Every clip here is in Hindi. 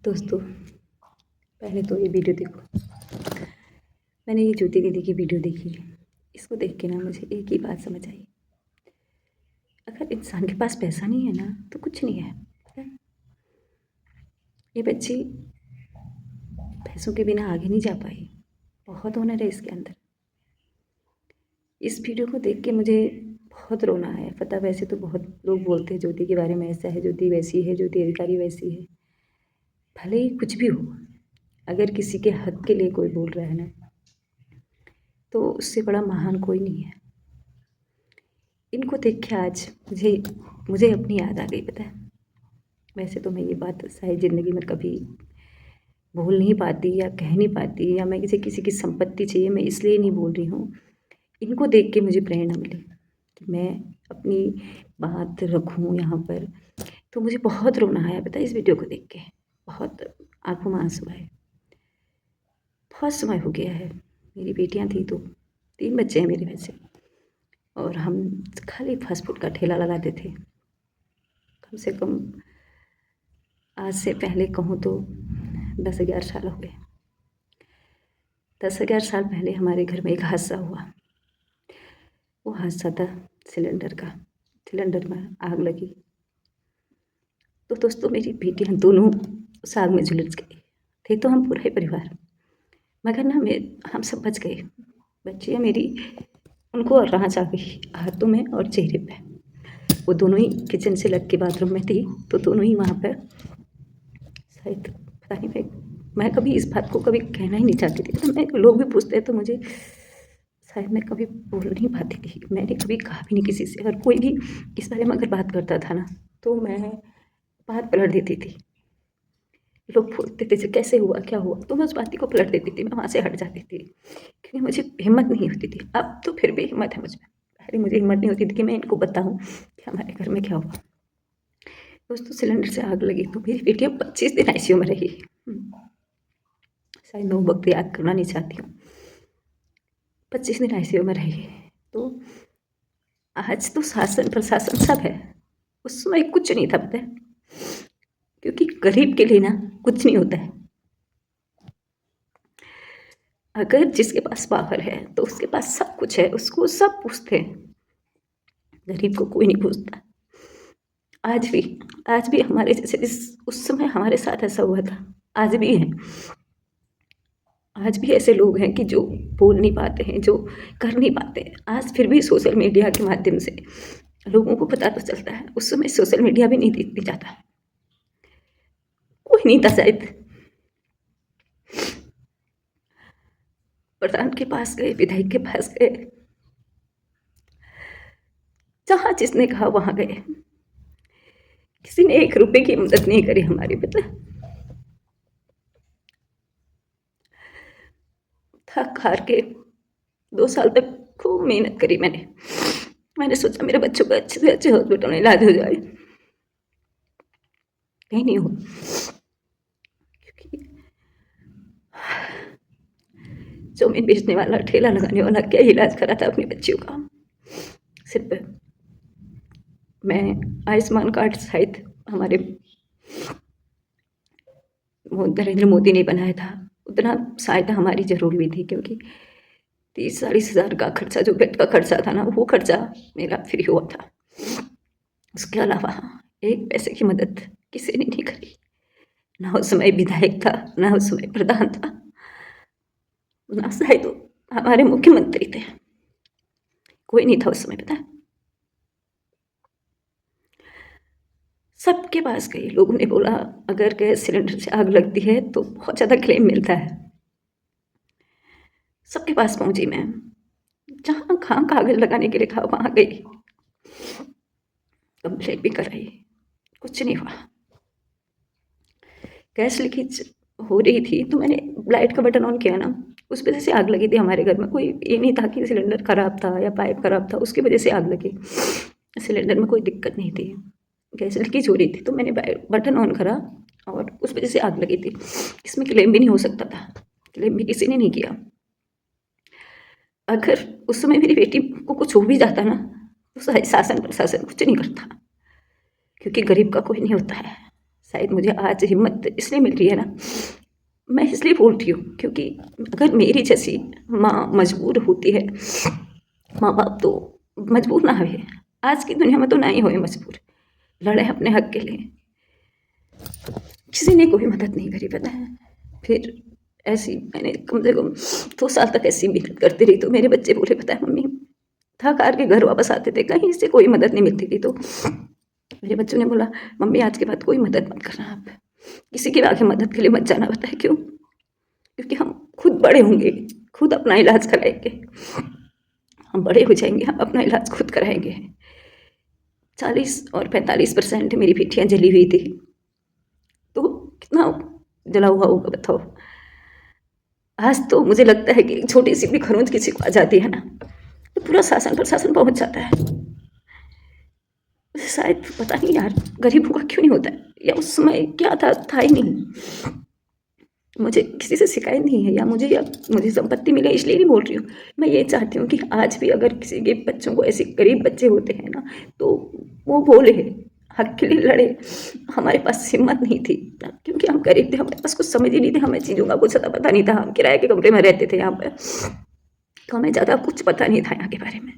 दोस्तों, पहले तो ये वीडियो देखो। मैंने ये ज्योति दीदी की वीडियो देखी। इसको देख के ना मुझे एक ही बात समझ आई। अगर इंसान के पास पैसा नहीं है ना तो कुछ नहीं है। ये बच्ची पैसों के बिना आगे नहीं जा पाई। बहुत हुनर है इसके अंदर। इस वीडियो को देख के मुझे बहुत रोना आया। पता वैसे तो बहुत लोग बोलते हैं ज्योति के बारे में, ऐसा है, ज्योति वैसी है, ज्योति अधिकारी वैसी है। भले ही कुछ भी हो, अगर किसी के हक के लिए कोई बोल रहा है ना तो उससे बड़ा महान कोई नहीं है। इनको देख के आज मुझे अपनी याद आ गई। पता है, वैसे तो मैं ये बात शायद ज़िंदगी में कभी बोल नहीं पाती या कह नहीं पाती, या मैं किसी की संपत्ति चाहिए मैं इसलिए नहीं बोल रही हूँ। इनको देख के मुझे प्रेरणा मिली कि मैं अपनी बात रखूँ यहाँ पर। तो मुझे बहुत रोना आया पता है इस वीडियो को देख के। बहुत आंखों में आंसू आए। बहुत समय हो गया है। मेरी बेटियाँ थी तो 3 बच्चे हैं मेरे वैसे, और हम खाली फास्ट फूड का ठेला लगाते थे। कम से कम आज से पहले कहूँ तो 10-11 साल हो गए। 10-11 साल पहले हमारे घर में एक हादसा हुआ। वो हादसा था सिलेंडर का। सिलेंडर में आग लगी तो दोस्तों मेरी बेटियाँ दोनों उस आग में झुलस गई थे। तो हम पूरा ही परिवार, मगर ना हम सब बच गए। बच्चियाँ मेरी, उनको राहत आ गई हाथों में और चेहरे पे। वो दोनों ही किचन से लग के बाथरूम में थी, तो दोनों ही वहाँ पर शायद, पता नहीं, मैं कभी इस बात को कभी कहना ही नहीं चाहती थी। तो मैं, लोग भी पूछते हैं तो मुझे शायद मैं कभी बोल नहीं पाती थी। मैंने कभी कहा भी नहीं किसी से। अगर कोई भी इस बारे में अगर बात करता था ना तो मैं बात पलट देती थी। लोग पूछते थे कैसे हुआ, क्या हुआ, तो मैं उस बात को पलट देती थी। मैं वहाँ से हट जाती थी क्योंकि मुझे हिम्मत नहीं होती थी। अब तो फिर भी हिम्मत है मुझ में। पहले मुझे हिम्मत नहीं होती थी कि मैं इनको बताऊँ कि हमारे घर में क्या हुआ। दोस्तों, सिलेंडर से आग लगी तो मेरी बेटियाँ 25 दिन ICU में रही। शायद मैं वो वक्त याद करना नहीं चाहती हूँ। 25 दिन ICU में रही। तो आज तो शासन प्रशासन सब है, उस समय कुछ नहीं था। पता है, क्योंकि गरीब के लिए ना कुछ नहीं होता है। अगर जिसके पास पावर है तो उसके पास सब कुछ है, उसको सब पूछते हैं। गरीब को कोई नहीं पूछता। आज भी हमारे जैसे उस समय हमारे साथ ऐसा हुआ था, आज भी है। आज भी ऐसे लोग हैं कि जो बोल नहीं पाते हैं, जो कर नहीं पाते। आज फिर भी सोशल मीडिया के माध्यम से लोगों को पता तो चलता है। उस समय सोशल मीडिया भी नहीं दिख जाता, कोई नहीं था शायद। प्रधान के पास गए, विधायक के पास गए, जहाँ जिसने कहा वहाँ गए। किसी ने 1 रुपए की मदद नहीं करी हमारी। पता, थक हार के 2 साल तक खूब मेहनत करी मैंने सोचा मेरे बच्चों का अच्छे से अच्छे हॉस्पिटल में इलाज हो जाए। कहीं नहीं हो, क्योंकि चौमीन बेचने वाला, ठेला लगाने वाला क्या इलाज करा था अपनी बच्चियों का। सिर्फ मैं आयुष्मान कार्ड शायद हमारे नरेंद्र मोदी ने बनाया था, उतना सहायता हमारी जरूर भी थी। क्योंकि 30-40 हज़ार का खर्चा, जो बेड का खर्चा था ना, वो खर्चा मेरा फ्री हुआ था। उसके अलावा 1 पैसे की मदद किसी ने नहीं करी। ना उस समय विधायक था, ना उस समय प्रधान था, ना शायद हमारे मुख्यमंत्री थे। कोई नहीं था उस समय। पता है, सबके पास गई। लोगों ने बोला अगर गैस सिलेंडर से आग लगती है तो बहुत ज़्यादा क्लेम मिलता है। सबके पास पहुंची मैं, जहाँ कहाँ कागज लगाने के लिए कहा वहाँ गई, कंप्लेंट भी कराई, कुछ नहीं हुआ। गैस लीकेज हो रही थी तो मैंने लाइट का बटन ऑन किया ना, उस वजह से आग लगी थी हमारे घर में। कोई ये नहीं था कि सिलेंडर खराब था या पाइप खराब था, उसकी वजह से आग लगी। सिलेंडर में कोई दिक्कत नहीं थी, गैस लीकेज हो रही थी तो मैंने बटन ऑन करा और उस वजह से आग लगी थी। इसमें क्लेम भी नहीं हो सकता था, क्लेम भी किसी ने नहीं किया। अगर उस समय मेरी बेटी को कुछ हो भी जाता ना तो शासन प्रशासन कुछ नहीं करता, क्योंकि गरीब का कोई नहीं होता है। शायद मुझे आज हिम्मत इसलिए मिल रही है ना, मैं इसलिए बोल रही हूँ क्योंकि अगर मेरी जैसी माँ मजबूर होती है, माँ बाप तो मजबूर ना हुए, आज की दुनिया में तो ना ही हुए मजबूर, लड़े अपने हक के लिए, किसी ने कोई मदद नहीं करी पता है। फिर ऐसी मैंने कम से कम 2 साल तक ऐसी मेहनत करती रही, तो मेरे बच्चे बोले पता है मम्मी, थक हार के घर वापस आते थे, कहीं से कोई मदद नहीं मिलती थी, तो मेरे बच्चों ने बोला मम्मी आज के बाद कोई मदद मत करना, आप किसी के आगे मदद के लिए मत जाना। पता है क्यों? क्योंकि हम खुद बड़े होंगे, खुद अपना इलाज कराएंगे, हम बड़े हो जाएंगे, हम अपना इलाज खुद कराएंगे। 40 और 45% मेरी बेटियाँ जली हुई थी, तो कितना जला हुआ होगा बताओ। आज तो मुझे लगता है कि छोटी सी भी खरोंच किसी को आ जाती है ना, तो पूरा शासन प्रशासन पहुंच जाता है। शायद पता नहीं यार, गरीबों का क्यों नहीं होता है, या उस समय क्या था ही नहीं, मुझे किसी से शिकायत नहीं है, या मुझे संपत्ति मिले इसलिए नहीं बोल रही हूँ। मैं ये चाहती हूँ कि आज भी अगर किसी के बच्चों को, ऐसे गरीब बच्चे होते हैं ना, तो वो बोले, हक के लिए लड़े। हमारे पास हिम्मत नहीं थी क्योंकि हम गरीब थे, हमारे पास कुछ समझ ही नहीं थे, हमें चीज़ों का कुछ ज़्यादा पता नहीं था, हम किराए के कमरे में रहते थे यहाँ पर, तो हमें ज़्यादा कुछ पता नहीं था यहाँ के बारे में।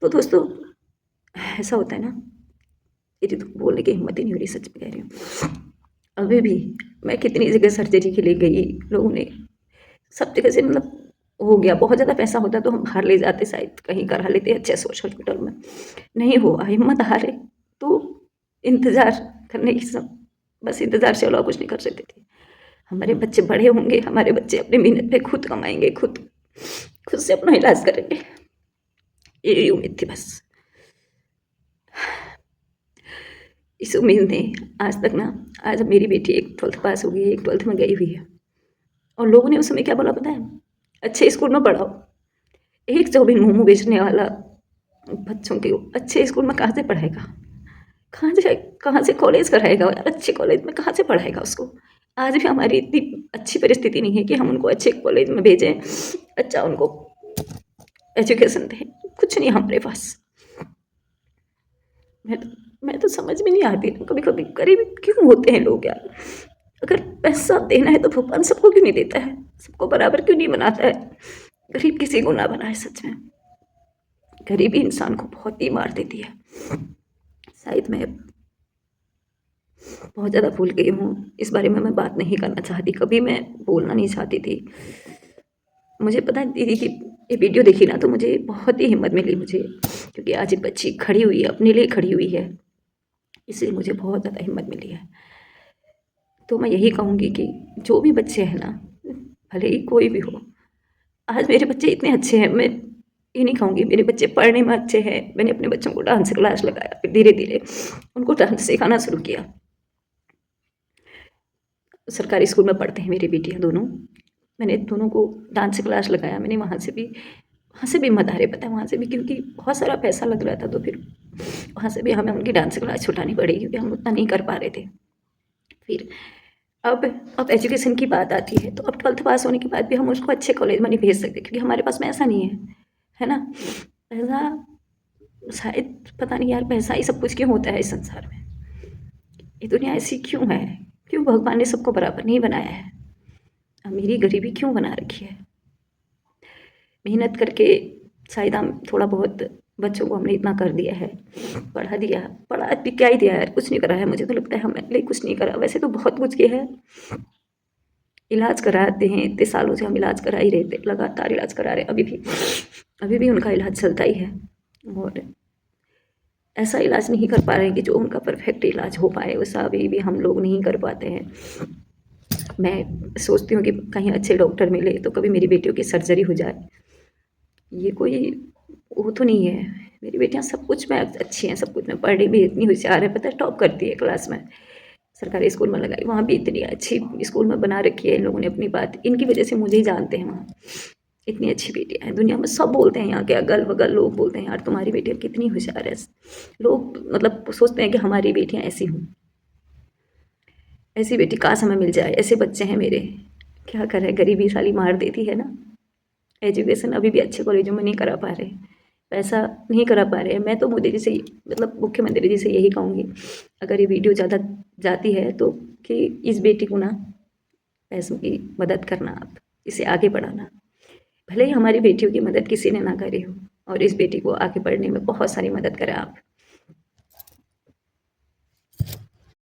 तो दोस्तों ऐसा होता है ना, मेरी तो बोलने की हिम्मत ही नहीं हो रही, सच में कह रही हूँ। अभी भी मैं कितनी जगह सर्जरी के लिए गई, लोगों ने सब जगह से मतलब हो गया, बहुत ज़्यादा पैसा होता तो हम बाहर ले जाते, शायद कहीं करा लेते अच्छे सोच हॉस्पिटल में, नहीं हुआ, हिम्मत हारे तो इंतज़ार करने की, सब बस इंतज़ार से और कुछ नहीं कर सकते थे। हमारे बच्चे बड़े होंगे, हमारे बच्चे अपनी मेहनत पे खुद कमाएंगे, खुद से अपना इलाज करेंगे, यही उम्मीद थी बस। इस उम्मीद ने आज तक ना, आज अब मेरी बेटी एक 12th पास हो गई है, एक 12th में गई हुई है, और लोगों ने उस समय क्या बोला पता है, अच्छे स्कूल में पढ़ाओ। एक चौबीन मोमो बेचने वाला बच्चों के अच्छे स्कूल में कहाँ से पढ़ाएगा, कहाँ से कॉलेज कराएगा, और अच्छे कॉलेज में कहाँ से पढ़ाएगा उसको। आज भी हमारी इतनी अच्छी परिस्थिति नहीं है कि हम उनको अच्छे कॉलेज में भेजें, अच्छा उनको एजुकेशन दें, कुछ नहीं हमारे पास। मैं तो समझ में नहीं आती, कभी कभी गरीब क्यों होते हैं लोग यार। अगर पैसा देना है तो भगवान सबको क्यों नहीं देता है, सबको बराबर क्यों नहीं बनाता है, गरीब किसी को ना बनाए। सच में गरीबी इंसान को बहुत ही मार देती है। शायद मैं बहुत ज़्यादा भूल गई हूँ, इस बारे में मैं बात नहीं करना चाहती, कभी मैं बोलना नहीं चाहती थी। मुझे पता है दीदी की ये वीडियो देखी ना, तो मुझे बहुत ही हिम्मत मिली मुझे, क्योंकि आज ये बच्ची खड़ी हुई है, अपने लिए खड़ी हुई है, इसलिए मुझे बहुत ज़्यादा हिम्मत मिली है। तो मैं यही कहूँगी कि जो भी बच्चे हैं ना, भले ही कोई भी हो, आज मेरे बच्चे इतने अच्छे हैं, मैं ये नहीं कहूँगी मेरे बच्चे पढ़ने में अच्छे हैं, मैंने अपने बच्चों को डांस क्लास लगाया, फिर धीरे धीरे उनको डांस सिखाना शुरू किया। सरकारी स्कूल में पढ़ते हैं मेरी बेटियाँ दोनों, मैंने दोनों को डांस क्लास लगाया, मैंने वहाँ से भी मत आ रहे पता है, वहाँ से भी क्योंकि बहुत सारा पैसा लग रहा था, तो फिर वहाँ से भी हमें उनकी डांस क्लास छुटानी पड़ी, क्योंकि हम उतना नहीं कर पा रहे थे। फिर अब एजुकेशन की बात आती है, तो अब 12th पास होने के बाद भी हम उसको अच्छे कॉलेज में नहीं भेज सकते, क्योंकि हमारे पास पैसा नहीं है ना। पैसा शायद पता नहीं यार, पैसा ही सब कुछ क्यों होता है इस संसार में, ये दुनिया ऐसी क्यों है, क्यों भगवान ने सबको बराबर नहीं बनाया है, अमीरी गरीबी क्यों बना रखी है। मेहनत करके शायद हम थोड़ा बहुत बच्चों को हमने इतना कर दिया है, पढ़ा भी क्या ही दिया है, कुछ नहीं करा है, मुझे तो लगता है हमने कुछ नहीं करा, वैसे तो बहुत कुछ किया है। इलाज कराते हैं, इतने सालों से हम इलाज करा ही रहे थे, लगातार इलाज करा रहे, अभी भी उनका इलाज चलता ही है, और ऐसा इलाज नहीं कर पा रहे हैं कि जो उनका परफेक्ट इलाज हो पाए, वैसा अभी भी हम लोग नहीं कर पाते हैं। मैं सोचती हूँ कि कहीं अच्छे डॉक्टर मिले तो कभी मेरी बेटियों की सर्जरी हो जाए। ये कोई वो तो नहीं है, मेरी बेटियाँ सब कुछ में अच्छी हैं, सब कुछ में पढ़ने भी इतनी होशियार है, पता है टॉप करती है क्लास में। सरकारी स्कूल में लगाई, वहाँ भी इतनी अच्छी स्कूल में बना रखी है इन लोगों ने अपनी बात, इनकी वजह से मुझे ही जानते हैं वहाँ। इतनी अच्छी बेटियाँ हैं, दुनिया में सब बोलते हैं, यहाँ के अगल बगल लोग बोलते हैं यार तुम्हारी बेटियाँ कितनी होशियार है। लोग मतलब सोचते हैं कि हमारी बेटियाँ ऐसी हों, ऐसी बेटी काश हमें मिल जाए, ऐसे बच्चे हैं मेरे। क्या करें, गरीबी साली मार देती है ना। एजुकेशन अभी भी अच्छे कॉलेजों में नहीं करा पा रहे, पैसा नहीं करा पा रहे। मैं तो मोदी जी से मतलब मुख्यमंत्री जी से यही कहूँगी, अगर ये वीडियो ज़्यादा जाती है तो कि इस बेटी को ना पैसों की मदद करना, आप इसे आगे बढ़ाना। भले ही हमारी बेटियों की मदद किसी ने ना करी हो, और इस बेटी को आगे बढ़ने में बहुत सारी मदद करें आप।